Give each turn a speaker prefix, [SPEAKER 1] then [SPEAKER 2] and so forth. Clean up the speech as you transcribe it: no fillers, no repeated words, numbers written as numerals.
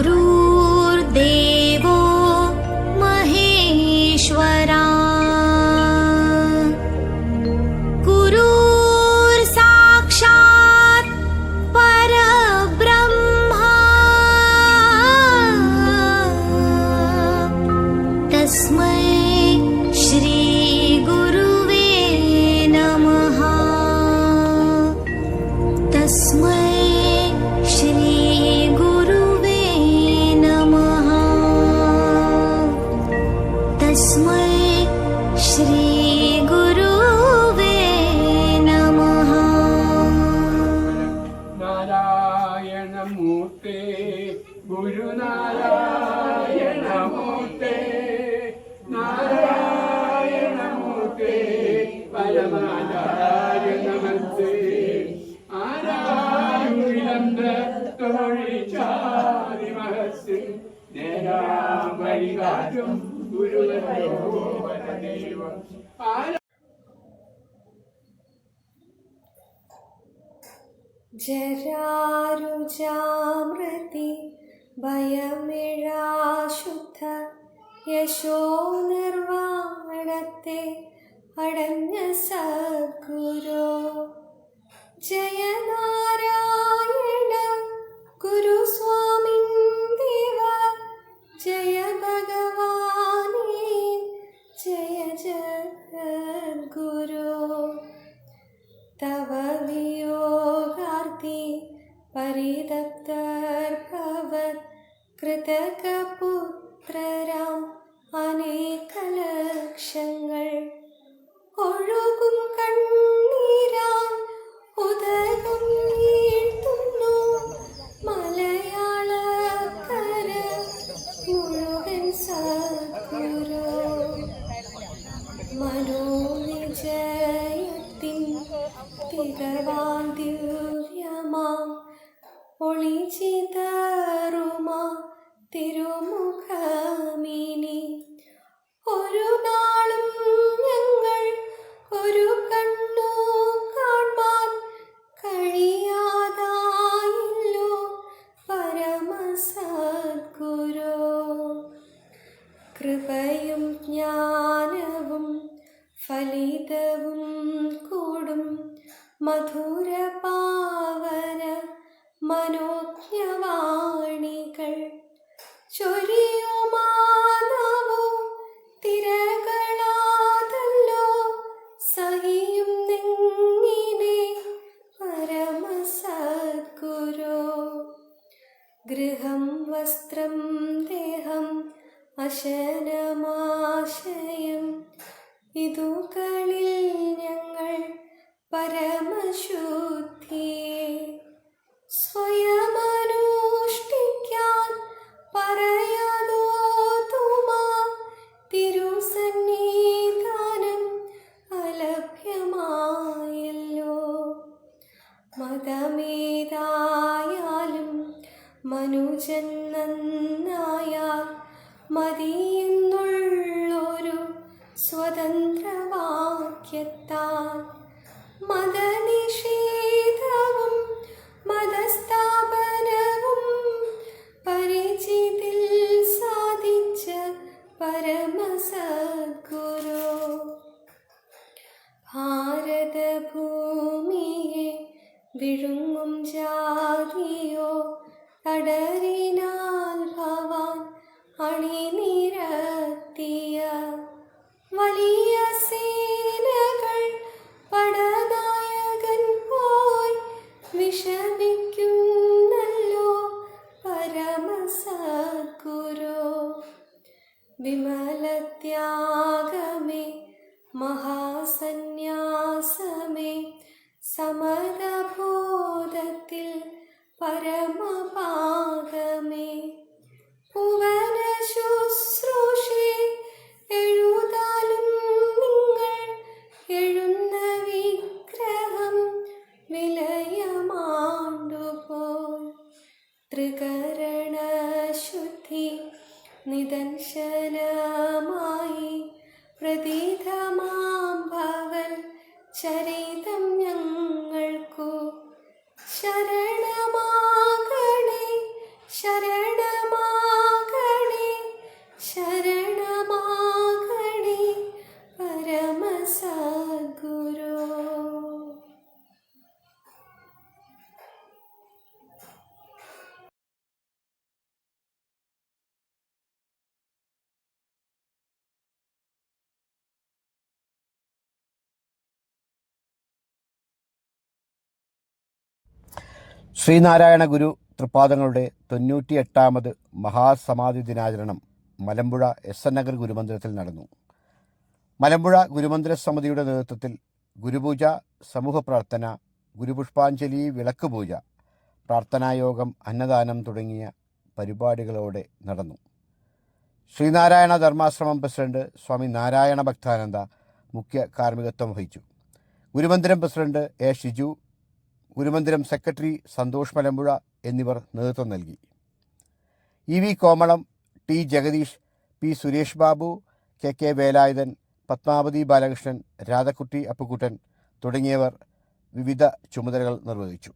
[SPEAKER 1] गुरुर्देवो महेश्वरा गुरुर्साक्षात् परब्रह्मा तस्मै श्री गुरुवे नमः। तस्मै श्री गुरुवे नमः। तस्मै श्री गुरुवे नमः।
[SPEAKER 2] नारायणमूर्ते गुरुनारायणमूर्ते नारायणमूर्ते परमाचार्य नमस्ते ആരായുവിലന്ത തൊഴിച്ചാരി മഹസ്സിൽ നേരാം വഴികാട്ടും ഗുരുവരോ വരദൈവം.
[SPEAKER 3] ജരാരുജാമൃതി ഭയമിഴാശുദ്ധ യശോ നിർവാണത്തെ അടഞ്ഞ സദ്ഗുരു ജയനാരായണ ഗുരുസ്വാമി ദേവ ജയ ഭഗവാനേ ജയ ജഗദ്ഗുരു തവ വിയോഗാർത്തി പരിതപ്തർഭവത് കൃതകപുത്രരാം അനേക ലക്ഷങ്ങൾ ഒഴുകും കണ്ണീരാൻ ഉദകം നീട്ടുന്നു മലയാളക്കര മുഴുവൻ സദ്ഗുരു മനോവിജയത്തിൻ തികവാൻ ദിവ്യമാം ഒളിചിതറുമാ തിരുമുഖമിനി ഒരു നാളും ഞങ്ങൾ ഒരു കണ്ണു കാണാൻ കഴിയാതായല്ലോ പരമസദ്ഗുരു. കൃപയും ജ്ഞാനവും ഫലിതവും കൂടും മധുരപാവന മനോജ്ഞവാണികൾ ചൊരിയുമാനാവോ തിരകളാതല്ലോ സഹിയും നിങ്ങിനെ പരമസദ്ഗുരു. ഗൃഹം വസ്ത്രം ദേഹം അശനമാശയം ഇതുകളിൽ ഞങ്ങൾ പരമശുദ്ധിയെ സ്വയമനുഷ്ഠിക്കാൻ പറയാതോ തുമാ തിരുസന്നിധാനം അലഭ്യമായല്ലോ. മതമേതായാലും മനുജൻ നന്നായാൽ മതിയെന്നുള്ളൊരു സ്വതന്ത്രവാക്യത്താൽ മതനിഷേധവും മതസ്ഥാപനവും പരിചിതിൽ സാധിച്ച പരമസദ്ഗുരു. ഭാരതഭൂമിയെ വിഴുങ്ങും ജാതിയോ തടറിനാൽ ഭവാൻ അണിനിരത്തിയ വലിയ സേനകൾ പടനായകൻ പോയി വിഷമിക്കുന്നല്ലോ പരമസദ്ഗുരു. വിമലത്യാഗമേ മഹാസന്യാസമേ സമതബോധത്തിൽ പരമപാകമേ ഭുവന ശുശ്രൂഷേ എഴുതാലും നിങ്ങൾ എഴുന്ന വിഗ്രഹം വിലയമാണ്ടുപോൽ ത്രികരണശുദ്ധി നിദർശനമായി പ്രതീതമാം ഭവൽ ചരിതം ഞങ്ങൾക്കു ശരണമാകണേ ശരണ ശരണമാകണേ ശരണമാകണേ പരമസദ്ഗുരു.
[SPEAKER 4] ശ്രീനാരായണ ഗുരു തൃപ്പാദങ്ങളുടെ 98ാമത് മഹാസമാധി ദിനാചരണം മലമ്പുഴ SN നഗർ ഗുരുമന്ദിരത്തിൽ നടന്നു. മലമ്പുഴ ഗുരുമന്ദിര സമിതിയുടെ നേതൃത്വത്തിൽ ഗുരുപൂജ, സമൂഹ പ്രാർത്ഥന, ഗുരുപുഷ്പാഞ്ജലി, വിളക്കുപൂജ, പ്രാർത്ഥനായോഗം, അന്നദാനം തുടങ്ങിയ പരിപാടികളോടെ നടന്നു. ശ്രീനാരായണ ധർമാശ്രമം പ്രസിഡന്റ് സ്വാമി നാരായണ ഭക്താനന്ദ മുഖ്യ കാർമ്മികത്വം വഹിച്ചു. ഗുരുമന്ദിരം പ്രസിഡന്റ് A. ഷിജു, ഗുരുമന്ദിരം സെക്രട്ടറി സന്തോഷ് മലമ്പുഴ എന്നിവർ നേതൃത്വം നൽകി. EV കോമളം, T. Jagdish, P. Suresh Babu, KK Velayudhan, Padmavati Balakrishnan, രാധക്കുട്ടി Appukuttan തുടങ്ങിയവർ വിവിധ ചുമതലകൾ നിർവഹിച്ചു.